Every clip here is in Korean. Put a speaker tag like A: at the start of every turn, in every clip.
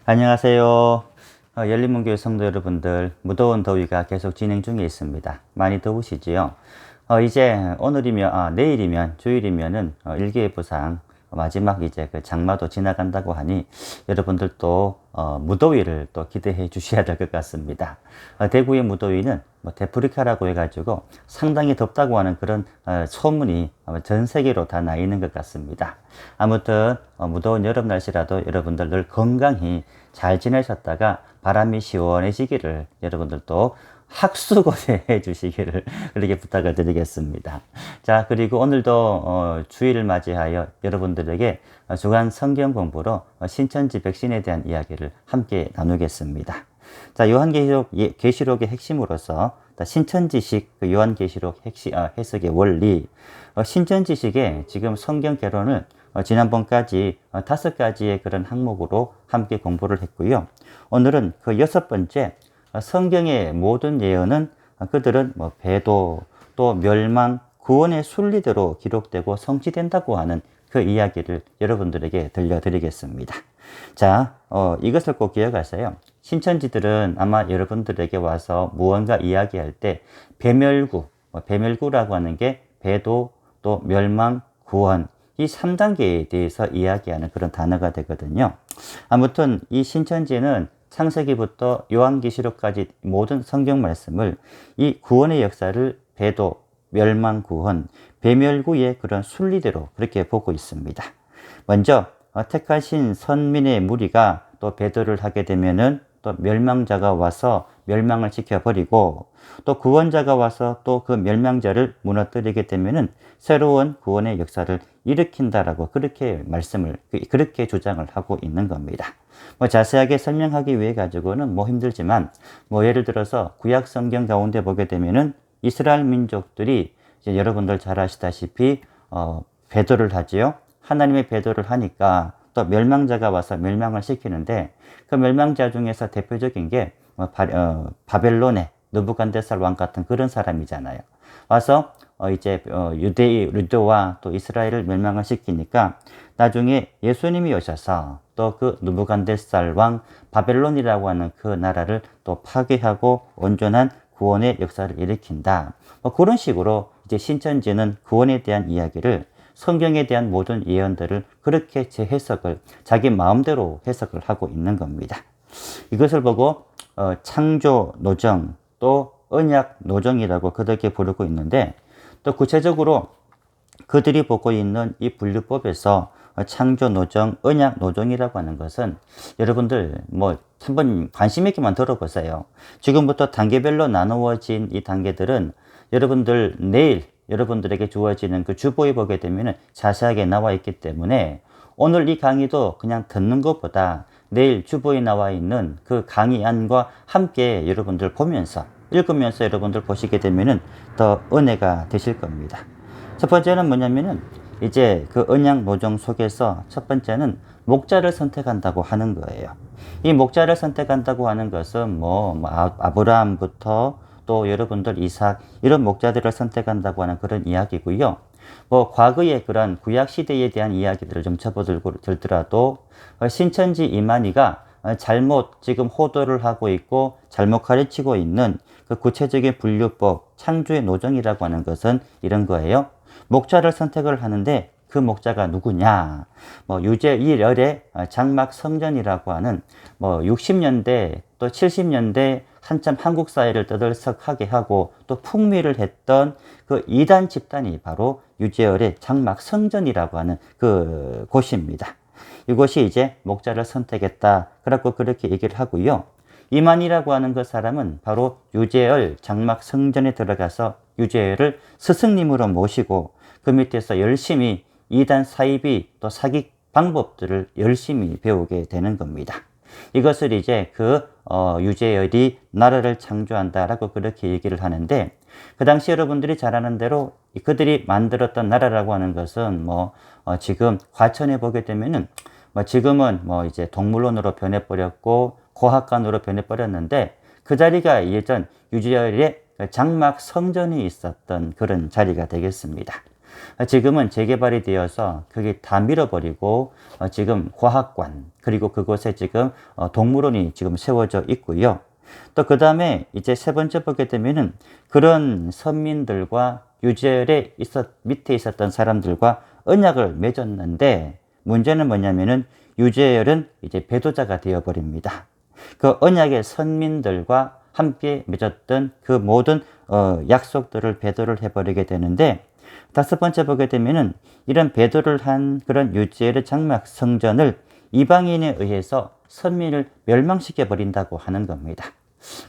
A: 안녕하세요. 열린문교회 성도 여러분들, 무더운 더위가 계속 진행 중에 있습니다. 많이 더우시지요? 이제 오늘이면, 내일이면, 주일이면은 일기예보상 마지막 이제 그 장마도 지나간다고 하니 여러분들도 무더위를 또 기대해 주셔야 될 것 같습니다. 대구의 무더위는 뭐 데프리카라고 해가지고 상당히 덥다고 하는 그런 소문이 전 세계로 다 나 있는 것 같습니다. 아무튼 무더운 여름 날씨라도 여러분들 늘 건강히 잘 지내셨다가 바람이 시원해지기를 여러분들도 학수고대 주시기를 그렇게 부탁을 드리겠습니다. 자, 그리고 오늘도 주일을 맞이하여 여러분들에게 주간 성경 공부로 신천지 백신에 대한 이야기를 함께 나누겠습니다. 자, 요한계시록의 핵심으로서 신천지식 요한계시록 해석의 원리, 신천지식의 지금 성경 개론을 지난번까지 5가지의 그런 항목으로 함께 공부를 했고요. 오늘은 그 6번째, 성경의 모든 예언은 그들은 뭐 배도 또 멸망, 구원의 순리대로 기록되고 성취된다고 하는 그 이야기를 여러분들에게 들려드리겠습니다. 자, 이것을 꼭 기억하세요. 신천지들은 아마 여러분들에게 와서 무언가 이야기할 때 배멸구라고 하는 게 배도 또 멸망, 구원, 이 3단계에 대해서 이야기하는 그런 단어가 되거든요. 아무튼 이 신천지는 창세기부터 요한계시록까지 모든 성경 말씀을 이 구원의 역사를 배도, 멸망, 구원, 배멸구의 그런 순리대로 그렇게 보고 있습니다. 먼저 택하신 선민의 무리가 또 배도를 하게 되면은 또 멸망자가 와서 멸망을 시켜버리고 또 구원자가 와서 또 그 멸망자를 무너뜨리게 되면은 새로운 구원의 역사를 일으킨다라고 그렇게 주장을 하고 있는 겁니다. 뭐 자세하게 설명하기 위해 가지고는 뭐 힘들지만 뭐 예를 들어서 구약 성경 가운데 보게 되면은 이스라엘 민족들이 이제 여러분들 잘 아시다시피 배도를 하지요. 하나님의 배도를 하니까 또 멸망자가 와서 멸망을 시키는데 그 멸망자 중에서 대표적인 게 바벨론의 느부갓네살 왕 같은 그런 사람이잖아요. 와서 이제 유대와 또 이스라엘을 멸망을 시키니까 나중에 예수님이 오셔서 또 그 느부갓네살 왕 바벨론이라고 하는 그 나라를 또 파괴하고 온전한 구원의 역사를 일으킨다. 뭐 그런 식으로 이제 신천지는 구원에 대한 이야기를 성경에 대한 모든 예언들을 그렇게 자기 마음대로 해석을 하고 있는 겁니다. 이것을 보고 창조 노정 또 언약 노정이라고 그렇게 부르고 있는데 또 구체적으로 그들이 보고 있는 이 분류법에서 창조 노정, 언약 노정이라고 하는 것은 여러분들 뭐 한번 관심 있게만 들어보세요. 지금부터 단계별로 나누어진 이 단계들은 여러분들 내일 여러분들에게 주어지는 그 주보에 보게 되면 자세하게 나와 있기 때문에 오늘 이 강의도 그냥 듣는 것보다 내일 주보에 나와 있는 그 강의안과 함께 여러분들 읽으면서 여러분들 보시게 되면 더 은혜가 되실 겁니다. 첫 번째는 뭐냐면은 이제 그 언약 노정 속에서 첫 번째는 목자를 선택한다고 하는 거예요. 이 목자를 선택한다고 하는 것은 아브라함부터 또 여러분들 이삭 이런 목자들을 선택한다고 하는 그런 이야기고요. 뭐 과거의 그런 구약 시대에 대한 이야기들을 좀 접어들더라도 신천지 이만희가 잘못 지금 호도를 하고 있고 잘못 가르치고 있는 그 구체적인 분류법 창조의 노정이라고 하는 것은 이런 거예요. 목자를 선택을 하는데 그 목자가 누구냐? 뭐 유재일열의 장막 성전이라고 하는 뭐 60년대 또 70년대 한참 한국 사회를 떠들썩하게 하고 또 풍미를 했던 그 이단 집단이 바로 유재열의 장막 성전이라고 하는 그 곳입니다. 이곳이 이제 목자를 선택했다. 그렇고 그렇게 얘기를 하고요. 이만이라고 하는 그 사람은 바로 유재열 장막 성전에 들어가서 유재열을 스승님으로 모시고 그 밑에서 열심히 이단 사이비 또 사기 방법들을 열심히 배우게 되는 겁니다. 이것을 이제 유재열이 나라를 창조한다라고 그렇게 얘기를 하는데 그 당시 여러분들이 잘 아는 대로 그들이 만들었던 나라라고 하는 것은 지금 과천에 보게 되면은 지금은 이제 동물원으로 변해버렸고 고학관으로 변해버렸는데 그 자리가 예전 유재열의 장막 성전이 있었던 그런 자리가 되겠습니다. 지금은 재개발이 되어서 그게 다 밀어버리고 지금 과학관 그리고 그곳에 지금 동물원이 지금 세워져 있고요. 또 그 다음에 이제 세 번째 보게 되면은 그런 선민들과 유재열에 밑에 있었던 사람들과 언약을 맺었는데 문제는 뭐냐면은 유재열은 이제 배도자가 되어버립니다. 그 언약의 선민들과 함께 맺었던 그 모든 약속들을 배도를 해버리게 되는데 다섯 번째 보게 되면은 이런 배도를 한 그런 유재열의 장막 성전을 이방인에 의해서 선민을 멸망시켜 버린다고 하는 겁니다.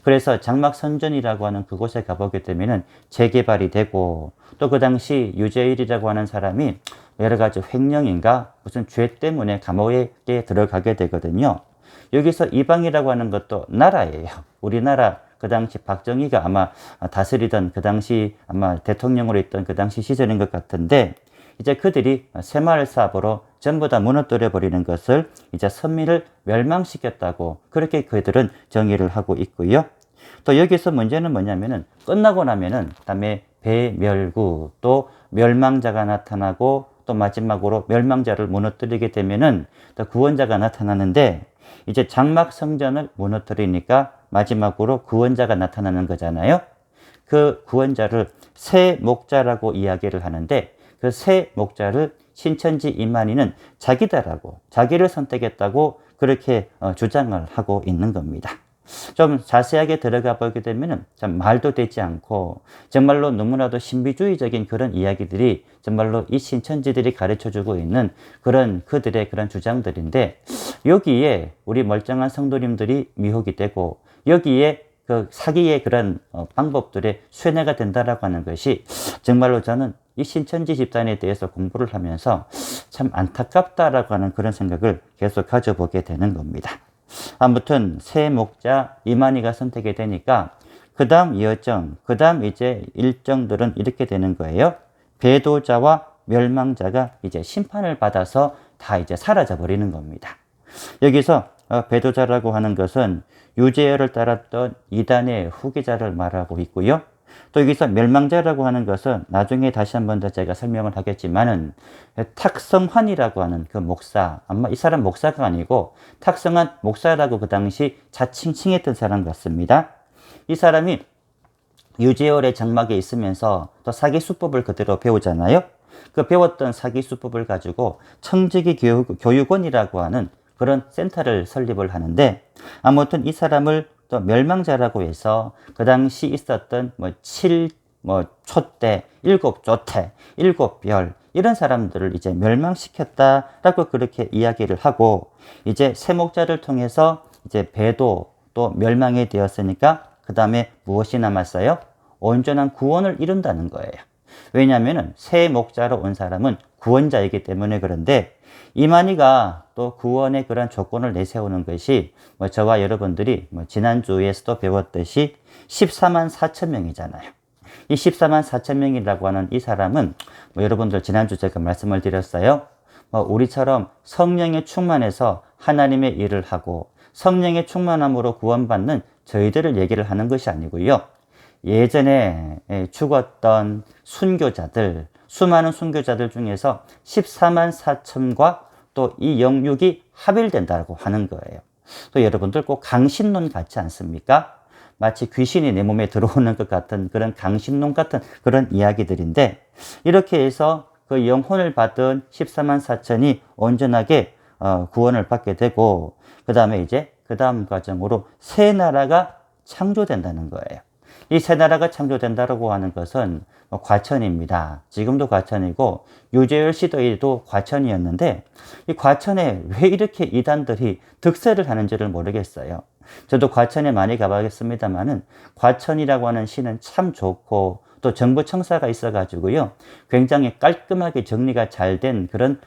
A: 그래서 장막 선전이라고 하는 그곳에 가보게 되면은 재개발이 되고 또 그 당시 유재일이라고 하는 사람이 여러 가지 횡령인가 무슨 죄 때문에 감옥에 들어가게 되거든요. 여기서 이방이라고 하는 것도 나라예요. 우리나라 그 당시 박정희가 아마 다스리던 그 당시 아마 대통령으로 있던 그 당시 시절인 것 같은데 이제 그들이 새마을 사업으로 전부 다 무너뜨려 버리는 것을 이제 선민을 멸망시켰다고 그렇게 그들은 정의를 하고 있고요. 또 여기서 문제는 뭐냐면은 끝나고 나면은 그다음에 배멸구 또 멸망자가 나타나고 또 마지막으로 멸망자를 무너뜨리게 되면은 또 구원자가 나타나는데 이제 장막 성전을 무너뜨리니까 마지막으로 구원자가 나타나는 거잖아요. 그 구원자를 새 목자라고 이야기를 하는데 그 새 목자를 신천지 이만희는 자기다라고 자기를 선택했다고 그렇게 주장을 하고 있는 겁니다. 좀 자세하게 들어가 보게 되면 참 말도 되지 않고 정말로 너무나도 신비주의적인 그런 이야기들이 정말로 이 신천지들이 가르쳐주고 있는 그런 그들의 그런 주장들인데 여기에 우리 멀쩡한 성도님들이 미혹이 되고 여기에 그 사기의 그런 방법들의 쇠뇌가 된다라고 하는 것이 정말로 저는 이 신천지 집단에 대해서 공부를 하면서 참 안타깝다라고 하는 그런 생각을 계속 가져보게 되는 겁니다. 아무튼 새 목자 이만희가 선택이 되니까 그 다음 여정, 그 다음 이제 일정들은 이렇게 되는 거예요. 배도자와 멸망자가 이제 심판을 받아서 다 이제 사라져 버리는 겁니다. 여기서 배도자라고 하는 것은 유재열을 따랐던 이단의 후계자를 말하고 있고요. 또 여기서 멸망자라고 하는 것은 나중에 다시 한 번 더 제가 설명을 하겠지만은 탁성환이라고 하는 그 목사, 아마 이 사람 목사가 아니고 탁성환 목사라고 그 당시 자칭 칭했던 사람 같습니다. 이 사람이 유재열의 장막에 있으면서 또 사기 수법을 그대로 배우잖아요. 그 배웠던 사기 수법을 가지고 청지기 교육원이라고 하는 그런 센터를 설립을 하는데 아무튼 이 사람을 또 멸망자라고 해서 그 당시 있었던 초대, 7조태, 7별 이런 사람들을 이제 멸망시켰다라고 그렇게 이야기를 하고 이제 세목자를 통해서 이제 배도 또 멸망이 되었으니까 그 다음에 무엇이 남았어요? 온전한 구원을 이룬다는 거예요. 왜냐하면 새 목자로 온 사람은 구원자이기 때문에 그런데 이만희가 또 구원의 그런 조건을 내세우는 것이 저와 여러분들이 지난주에서도 배웠듯이 14만 4천 명이잖아요. 이 14만 4천 명이라고 하는 이 사람은 여러분들 지난주 제가 말씀을 드렸어요. 우리처럼 성령에 충만해서 하나님의 일을 하고 성령의 충만함으로 구원받는 저희들을 얘기를 하는 것이 아니고요. 예전에 죽었던 순교자들, 수많은 순교자들 중에서 14만 4천과 또 이 영육이 합일된다고 하는 거예요. 또 여러분들 꼭 강신론 같지 않습니까? 마치 귀신이 내 몸에 들어오는 것 같은 그런 강신론 같은 그런 이야기들인데 이렇게 해서 그 영혼을 받은 14만 4천이 온전하게 구원을 받게 되고 그 다음에 이제 그 다음 과정으로 새 나라가 창조된다는 거예요. 이 새 나라가 창조된다고 하는 것은 과천입니다. 지금도 과천이고 유재열 시대에도 과천이었는데 이 과천에 왜 이렇게 이단들이 득세를 하는지를 모르겠어요. 저도 과천에 많이 가봐야겠습니다만은 과천이라고 하는 시는 참 좋고 또 정부 청사가 있어가지고요 굉장히 깔끔하게 정리가 잘 된 그런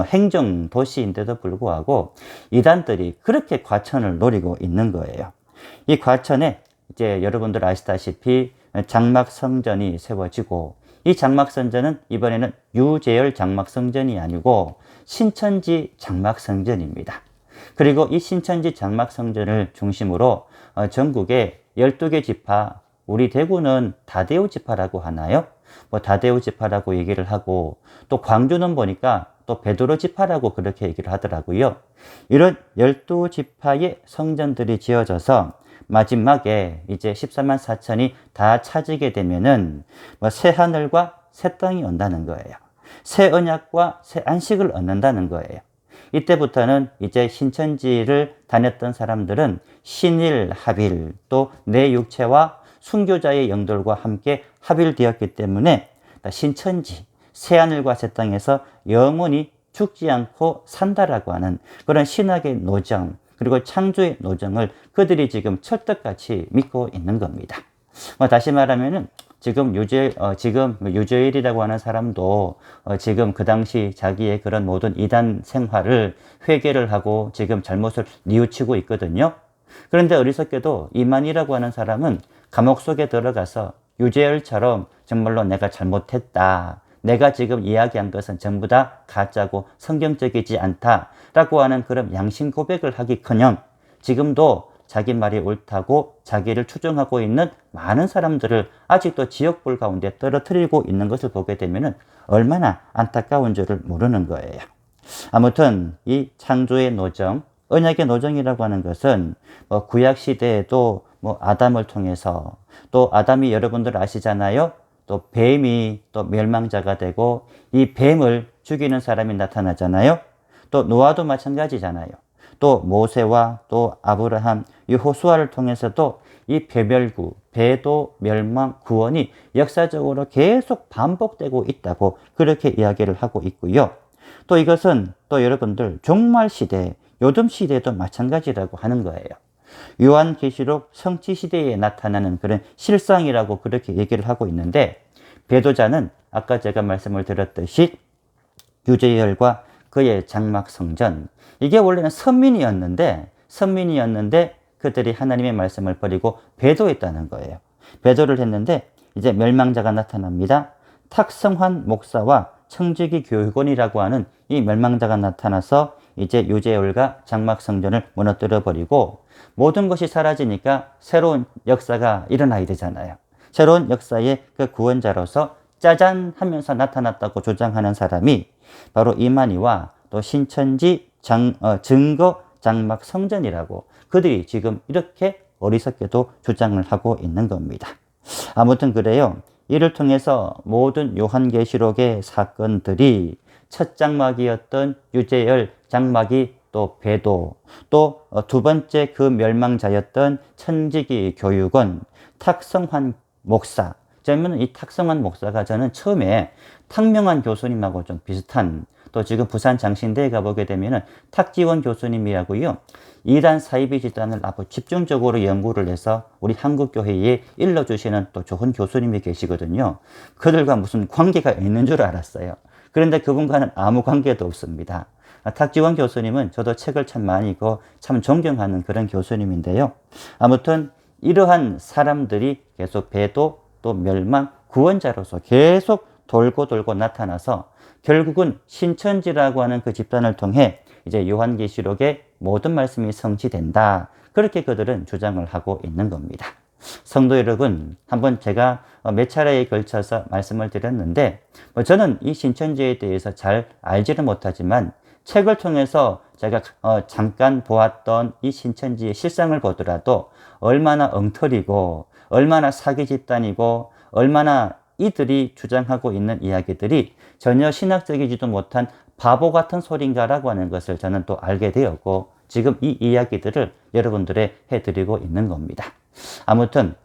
A: 행정 도시인데도 불구하고 이단들이 그렇게 과천을 노리고 있는 거예요. 이 과천에 이제 여러분들 아시다시피 장막성전이 세워지고 이 장막성전은 이번에는 유재열 장막성전이 아니고 신천지 장막성전입니다. 그리고 이 신천지 장막성전을 중심으로 전국에 12개 지파, 우리 대구는 다대우 지파라고 하나요? 뭐 다데오 지파라고 얘기를 하고, 또 광주는 보니까 또 베드로 지파라고 그렇게 얘기를 하더라고요. 이런 12지파의 성전들이 지어져서 마지막에 이제 14만 4천이 다 차지게 되면은 뭐 새 하늘과 새 땅이 온다는 거예요. 새 언약과 새 안식을 얻는다는 거예요. 이때부터는 이제 신천지를 다녔던 사람들은 신일 합일, 또 내 육체와 순교자의 영들과 함께 합일되었기 때문에 신천지, 새하늘과 새 땅에서 영원히 죽지 않고 산다라고 하는 그런 신학의 노정, 그리고 창조의 노정을 그들이 지금 철떡같이 믿고 있는 겁니다. 다시 말하면은 지금 유저일이라고 하는 사람도 지금 그 당시 자기의 그런 모든 이단 생활을 회개를 하고 지금 잘못을 뉘우치고 있거든요. 그런데 어리석게도 이만희라고 하는 사람은 감옥 속에 들어가서 유재열처럼 정말로 내가 잘못했다, 내가 지금 이야기한 것은 전부 다 가짜고 성경적이지 않다라고 하는 그런 양심 고백을 하기커녕 지금도 자기 말이 옳다고 자기를 추종하고 있는 많은 사람들을 아직도 지옥불 가운데 떨어뜨리고 있는 것을 보게 되면 얼마나 안타까운 줄을 모르는 거예요. 아무튼 이 창조의 노정, 언약의 노정이라고 하는 것은 구약 시대에도 아담을 통해서, 또 아담이 여러분들 아시잖아요. 또 뱀이 또 멸망자가 되고 이 뱀을 죽이는 사람이 나타나잖아요. 또 노아도 마찬가지잖아요. 또 모세와 또 아브라함, 이 호수아를 통해서도 이 배멸구, 배도 멸망, 구원이 역사적으로 계속 반복되고 있다고 그렇게 이야기를 하고 있고요. 또 이것은 또 여러분들 종말 시대, 요즘 시대에도 마찬가지라고 하는 거예요. 요한계시록 성취시대에 나타나는 그런 실상이라고 그렇게 얘기를 하고 있는데, 배도자는 아까 제가 말씀을 드렸듯이 유재열과 그의 장막 성전, 이게 원래는 선민이었는데 그들이 하나님의 말씀을 버리고 배도했다는 거예요. 배도를 했는데 이제 멸망자가 나타납니다. 탁성환 목사와 청지기 교육원이라고 하는 이 멸망자가 나타나서 이제 유재열과 장막 성전을 무너뜨려 버리고 모든 것이 사라지니까 새로운 역사가 일어나야 되잖아요. 새로운 역사의 그 구원자로서 짜잔 하면서 나타났다고 주장하는 사람이 바로 이만희와 또 신천지 증거 장막 성전이라고 그들이 지금 이렇게 어리석게도 주장을 하고 있는 겁니다. 아무튼 그래요. 이를 통해서 모든 요한계시록의 사건들이 첫 장막이었던 유재열 장막이 또 배도, 또 두 번째 그 멸망자였던 천지기 교육원, 탁성환 목사. 저는 이 탁성환 목사가 저는 처음에 탁명환 교수님하고 좀 비슷한, 또 지금 부산 장신대에 가보게 되면은 탁지원 교수님이라고요. 이단 사이비 집단을 아주 집중적으로 연구를 해서 우리 한국교회에 일러주시는 또 좋은 교수님이 계시거든요. 그들과 무슨 관계가 있는 줄 알았어요. 그런데 그분과는 아무 관계도 없습니다. 탁지원 교수님은 저도 책을 참 많이 읽고 참 존경하는 그런 교수님인데요. 아무튼 이러한 사람들이 계속 배도 또 멸망 구원자로서 계속 돌고 나타나서 결국은 신천지라고 하는 그 집단을 통해 이제 요한계시록의 모든 말씀이 성취된다. 그렇게 그들은 주장을 하고 있는 겁니다. 성도 여러분, 한번 제가 몇 차례에 걸쳐서 말씀을 드렸는데 저는 이 신천지에 대해서 잘 알지는 못하지만 책을 통해서 제가 잠깐 보았던 이 신천지의 실상을 보더라도 얼마나 엉터리고 얼마나 사기 집단이고 얼마나 이들이 주장하고 있는 이야기들이 전혀 신학적이지도 못한 바보 같은 소린가라고 하는 것을 저는 또 알게 되었고 지금 이 이야기들을 여러분들에 해드리고 있는 겁니다. 아무튼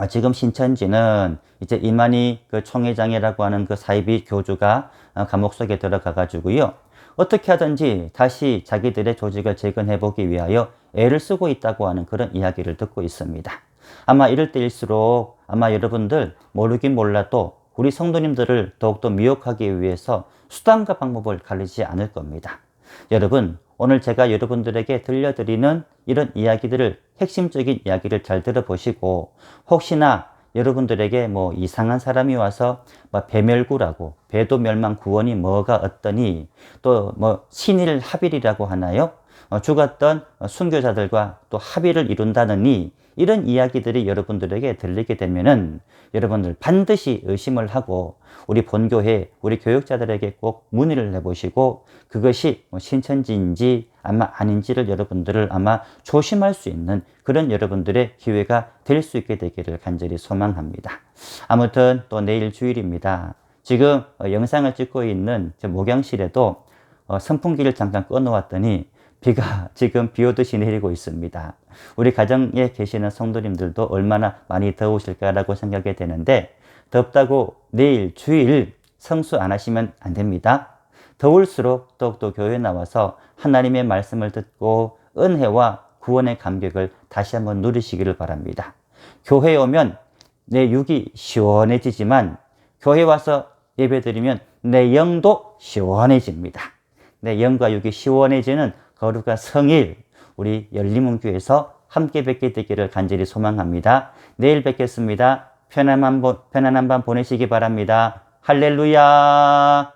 A: 지금 신천지는 이제 이만희 그 총회장이라고 하는 그 사이비 교주가 감옥 속에 들어가 가지고요. 어떻게 하든지 다시 자기들의 조직을 재건해 보기 위하여 애를 쓰고 있다고 하는 그런 이야기를 듣고 있습니다. 아마 이럴 때일수록 아마 여러분들 모르긴 몰라도 우리 성도님들을 더욱더 미혹하기 위해서 수단과 방법을 가리지 않을 겁니다. 여러분, 오늘 제가 여러분들에게 들려드리는 이런 이야기들을, 핵심적인 이야기를 잘 들어보시고 혹시나 여러분들에게 이상한 사람이 와서 배멸구라고, 배도 멸망 구원이 뭐가 어떠니, 또 신일 합일이라고 하나요? 죽었던 순교자들과 또 합의를 이룬다느니, 이런 이야기들이 여러분들에게 들리게 되면은 여러분들 반드시 의심을 하고 우리 본교회, 우리 교육자들에게 꼭 문의를 해보시고 그것이 신천지인지 아마 아닌지를 여러분들을 아마 조심할 수 있는 그런 여러분들의 기회가 될 수 있게 되기를 간절히 소망합니다. 아무튼 또 내일 주일입니다. 지금 영상을 찍고 있는 저 목양실에도 선풍기를 잠깐 꺼놓았더니 비가 지금 비 오듯이 내리고 있습니다. 우리 가정에 계시는 성도님들도 얼마나 많이 더우실까라고 생각이 되는데 덥다고 내일 주일 성수 안 하시면 안 됩니다. 더울수록 더욱더 교회에 나와서 하나님의 말씀을 듣고 은혜와 구원의 감격을 다시 한번 누리시기를 바랍니다. 교회에 오면 내 육이 시원해지지만 교회 와서 예배드리면 내 영도 시원해집니다. 내 영과 육이 시원해지는 거룩한 성일 우리 열림문교에서 함께 뵙게 되기를 간절히 소망합니다. 내일 뵙겠습니다. 편안한 밤 보내시기 바랍니다. 할렐루야.